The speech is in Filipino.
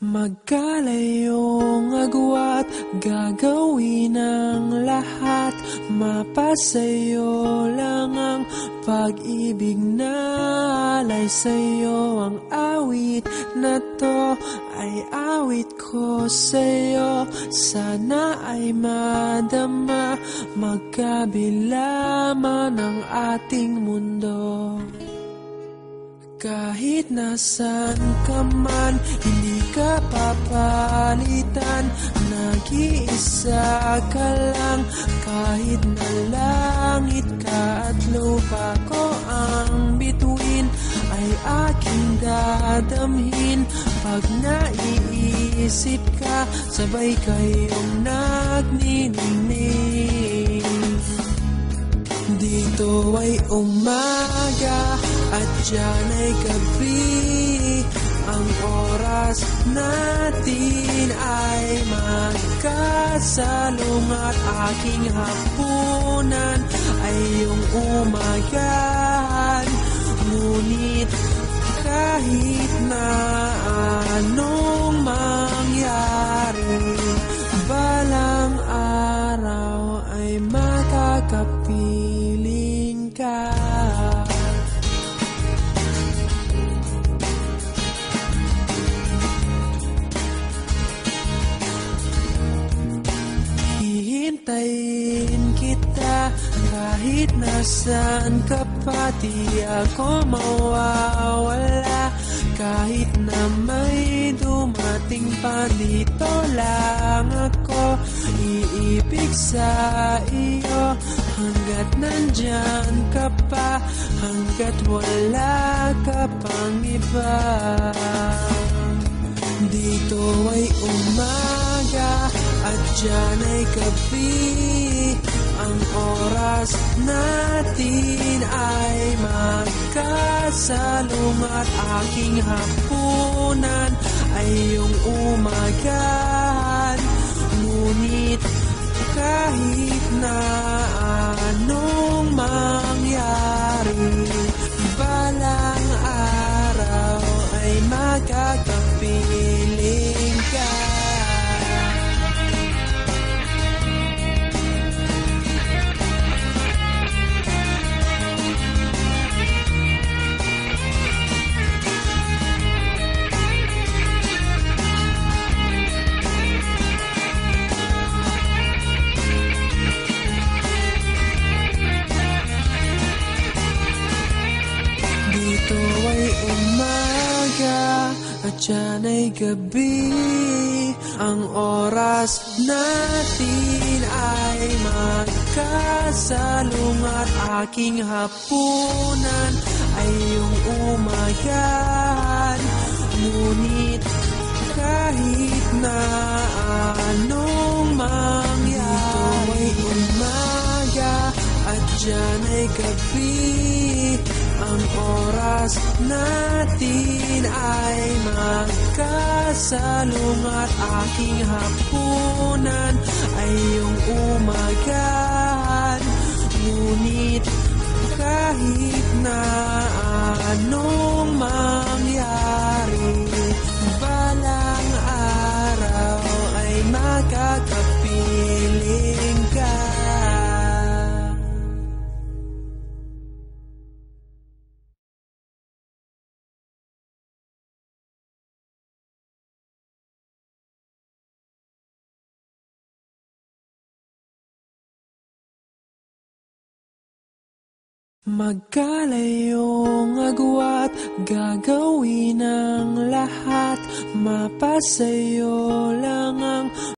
Magkalayong agwat, gagawin ang lahat. Mapasayo lang ang pag-ibig na alay sa'yo. Ang awit na to ay awit ko sa'yo. Sana ay madama, magkabila man ang ating mundo. Kahit nasan ka man, hindi ka papalitan. Nag-iisa ka lang, kahit na langit ka at lupa ko ang bituin, ay aking dadamhin. Pag naiisip ka, sabay kayong nagniningning. Dito ay umaga at diyan ay gabi. Ang oras natin ay magkasalungat. Aking hapunan ay iyong umagahan. Ngunit kahit na anong mangyari, balang araw ay makakapiling ka. Hihintayin kita kahit nasaan ka pa. Di ako mawawala kahit na may dumating pa. Dito lang ako iibig sa iyo hanggat nandyan ka pa, hanggat wala ka pang iba. Dito ay umaga at diyan ay gabi. Ang oras natin ay magkasalungat. Aking hapunan ay iyong umagahan. Ngunit kahit na anong mangyari, balang araw ay magkakapiling ka. Dito ay umaga at diyan ay gabi. Ang oras natin ay magkasalungat. Aking hapunan ay iyong umagahan. Ngunit kahit na anong mangyari, dito ay umaga at diyan ay gabi. Ang oras natin ay magkasalungat. Aking hapunan ay iyong umagahan. Ngunit kahit na anong mangyari, balang araw ay makakapiling ka. Magkalayong agwat, gagawin ang lahat. Mapasayo lang ang